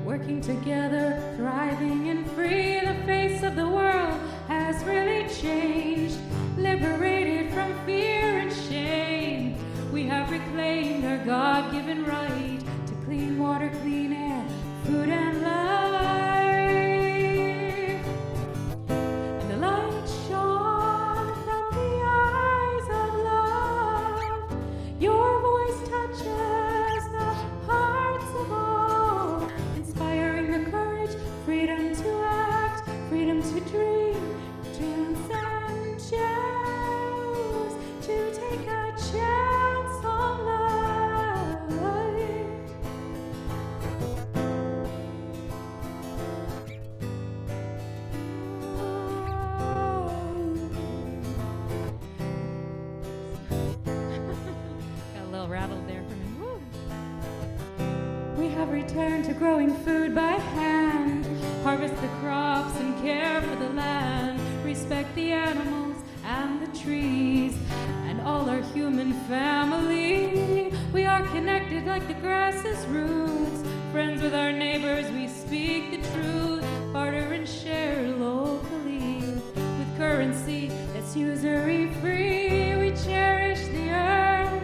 working together, thriving and free. The face of the world has really changed, liberated from fear and shame. We have reclaimed our God-given right to clean water, clean air, food and life. And the light shone from the eyes of love. Your voice touches the hearts of all, inspiring the courage, freedom to act, freedom to dream, chance and choose to take a chance on life. Got a little rattled there for me. Woo. We have returned to growing food by hand, harvest the crops and care for the land, respect the animals and the trees and all our human family. We are connected like the grass's roots, friends with our neighbors, we speak the truth, barter and share locally with currency that's usury free. We cherish the earth,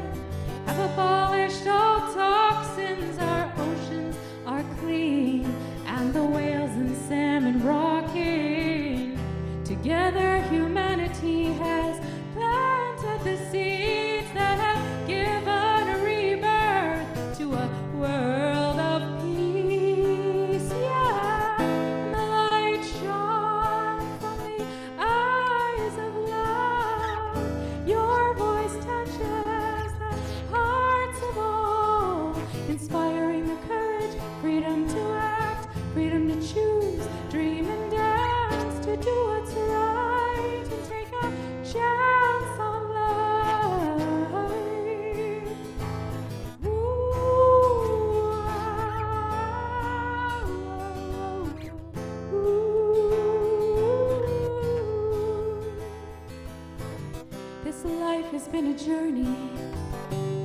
have abolished all toxins, our oceans are clean, and the whales and salmon rocking. Together humanity has planted the seeds that have given a rebirth to a world of peace. Yeah, and the light shone from the eyes of love. Your voice touches the hearts of all, inspiring the courage, freedom to act, freedom to choose, dream and dance, to do what's right and take a chance on life. Ooh, This life has been a journey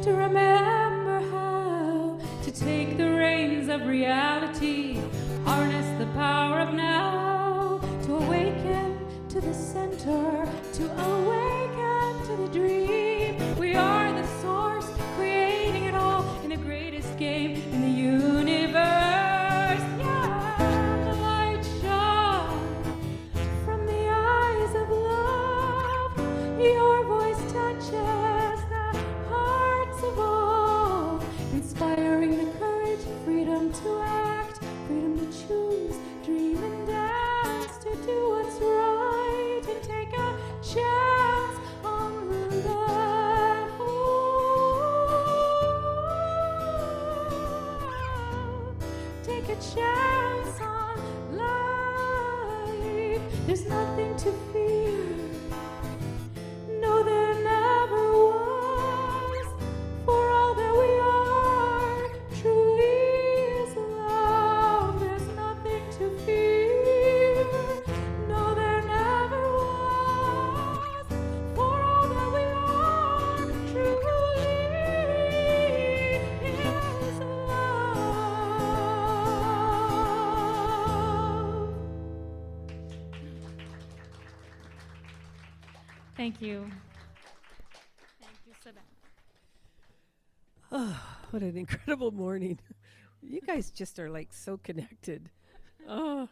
to remember how to take the reins of reality, harness the power of now, to awaken to the center, to awaken to the dream. We are the source, creating it all in the greatest game in the universe. Yeah, the light shone from the eyes of love. Your voice touches the hearts of all, inspiring the courage, freedom to act, freedom to choose, dream and dance, to do what's right and take a chance on life. Take a chance on life. There's nothing to fear. No, there never was. For all that we are truly is love. There's nothing to fear. No, there never was. For all that we are Thank you. Thank you, Savannah. Oh, what an incredible morning. You guys just are like so connected. Oh,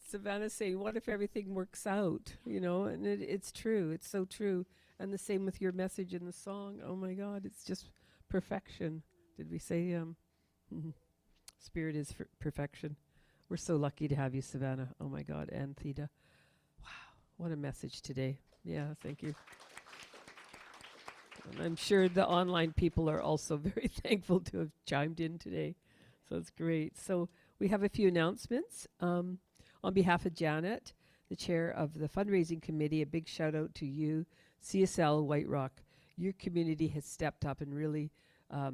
Savannah's saying, what if everything works out? You know, and it's true. It's so true. And the same with your message in the song. Oh my God, it's just perfection. Did we say spirit is perfection? We're so lucky to have you, Savannah. Oh my God, and Theda. Wow, what a message today. Yeah, thank you. And I'm sure the online people are also very thankful to have chimed in today. So it's great. So we have a few announcements. On behalf of Janet, the chair of the fundraising committee, a big shout out to you, CSL White Rock. Your community has stepped up and really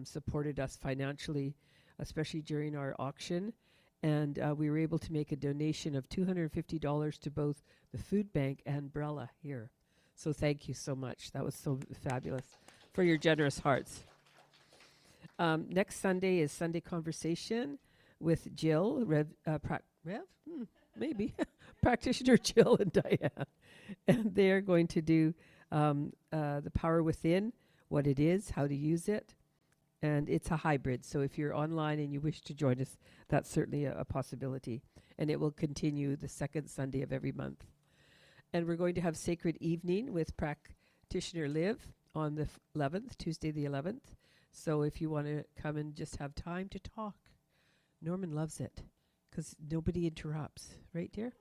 supported us financially, especially during our auction. And we were able to make a donation of $250 to both the food bank and Brella here. So thank you so much. That was so fabulous for your generous hearts. Next Sunday is Sunday Conversation with Jill, maybe, practitioner Jill and Diane. And they're going to do the power within, what it is, how to use it. And it's a hybrid. So if you're online and you wish to join us, that's certainly a possibility. And it will continue the second Sunday of every month. And we're going to have Sacred Evening with Practitioner Liv on the 11th, Tuesday the 11th. So if you want to come and just have time to talk, Norman loves it because nobody interrupts. Right, dear?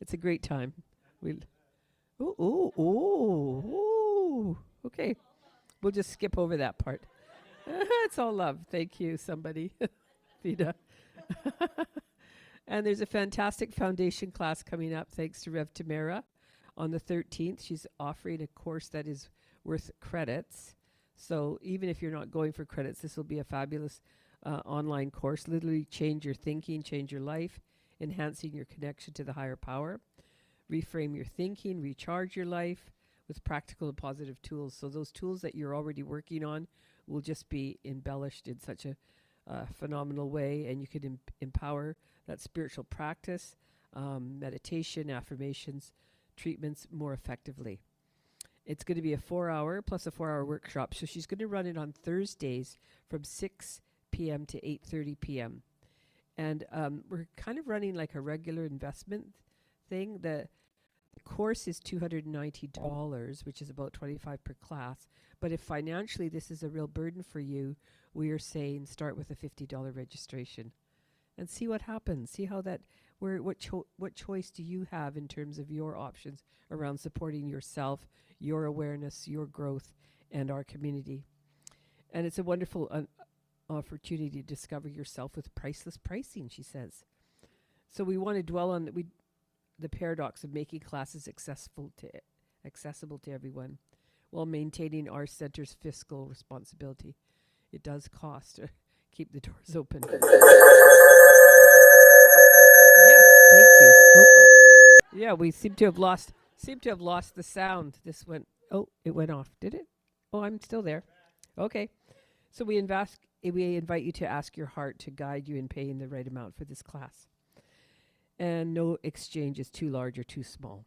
It's a great time. Okay. We'll just skip over that part. It's all love. Thank you, somebody. Theda. And there's a fantastic foundation class coming up, thanks to Rev Tamara, on the 13th. She's offering a course that is worth credits. So even if you're not going for credits, this will be a fabulous online course. Literally change your thinking, change your life, enhancing your connection to the higher power. Reframe your thinking, recharge your life with practical and positive tools. So those tools that you're already working on will just be embellished in such a phenomenal way, and you can empower that spiritual practice, meditation, affirmations, treatments more effectively. It's going to be a 4-hour plus a 4-hour workshop. So she's going to run it on Thursdays from 6 p.m. to 8:30 p.m. And we're kind of running like a regular investment thing. The course is $290, which is about $25 per class. But if financially this is a real burden for you, we are saying start with a $50 registration and see what happens. See how that, what choice do you have in terms of your options around supporting yourself, your awareness, your growth, and our community. And it's a wonderful opportunity to discover yourself with priceless pricing, she says. So we want to dwell on the paradox of making classes accessible to everyone while maintaining our center's fiscal responsibility. It does cost to keep the doors open. Yes, thank you. Oh. Yeah, we seem to have lost the sound. It went off. Did it? Oh, I'm still there. Okay. So we invite you to ask your heart to guide you in paying the right amount for this class. And no exchange is too large or too small.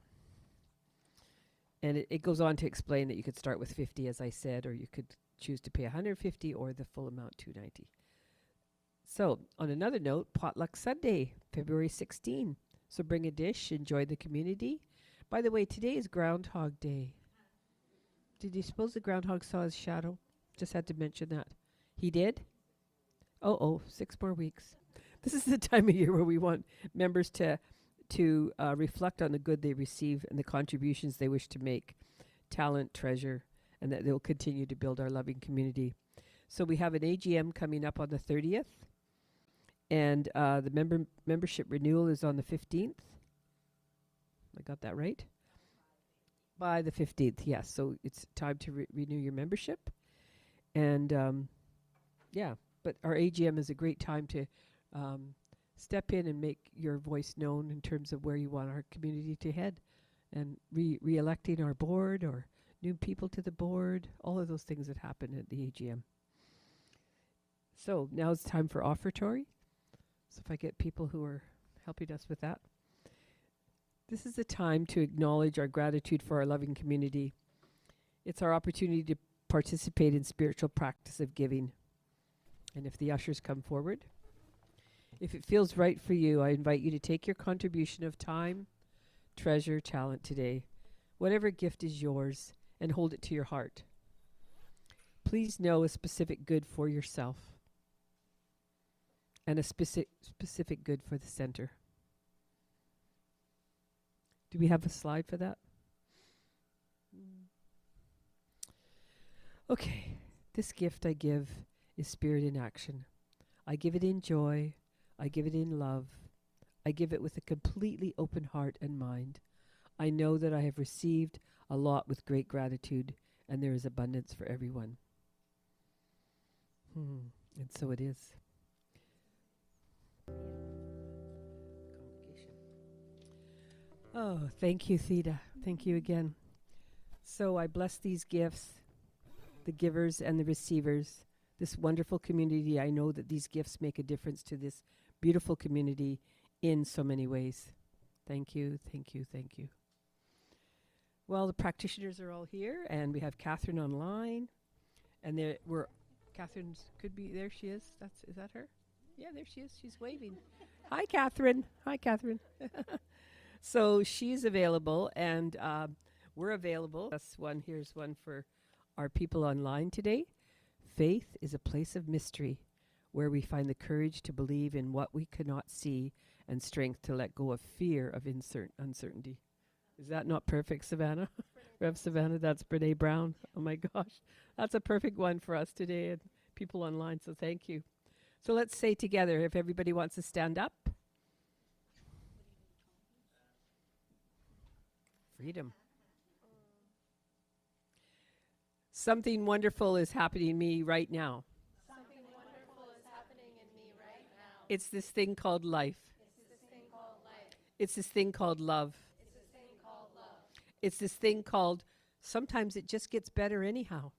And it goes on to explain that you could start with 50, as I said, or you could choose to pay 150 or the full amount, 290. So on another note, Potluck Sunday, February 16. So bring a dish, enjoy the community. By the way, today is Groundhog Day. Did you suppose the groundhog saw his shadow? Just had to mention that. He did? 6 more weeks. This is the time of year where we want members to reflect on the good they receive and the contributions they wish to make, talent, treasure, and that they'll continue to build our loving community. So we have an AGM coming up on the 30th, and the membership renewal is on the 15th. I got that right? By the 15th, yes. So it's time to renew your membership. And but our AGM is a great time to step in and make your voice known in terms of where you want our community to head, and re-electing our board or new people to the board, all of those things that happen at the AGM. So now it's time for offertory. So if I get people who are helping us with that. This is the time to acknowledge our gratitude for our loving community. It's our opportunity to participate in spiritual practice of giving. And if the ushers come forward, if it feels right for you, I invite you to take your contribution of time, treasure, talent today, whatever gift is yours, and hold it to your heart. Please know a specific good for yourself and a specific good for the center. Do we have a slide for that? Okay, this gift I give is spirit in action. I give it in joy. I give it in love. I give it with a completely open heart and mind. I know that I have received a lot with great gratitude, and there is abundance for everyone. And so it is. Oh, thank you, Theda. Thank you again. So I bless these gifts, the givers and the receivers, this wonderful community. I know that these gifts make a difference to this beautiful community in so many ways. Thank you, thank you, thank you. Well, the practitioners are all here, and we have Catherine online, and Catherine's could be, there she is. Is that her? Yeah, there she is. She's waving. Hi, Catherine. Hi, Catherine. So she's available, and we're available. Here's one for our people online today. Faith is a place of mystery where we find the courage to believe in what we cannot see and strength to let go of fear of uncertainty. Is that not perfect, Savannah? Rev Savanna, that's Brene Brown. Oh my gosh, that's a perfect one for us today and people online, so thank you. So let's say together, if everybody wants to stand up. Freedom. Something wonderful is happening in me right now. Something wonderful is happening in me right now. It's this thing called life. It's this thing called life. It's this thing called love. It's this thing called love. It's this thing called sometimes it just gets better anyhow.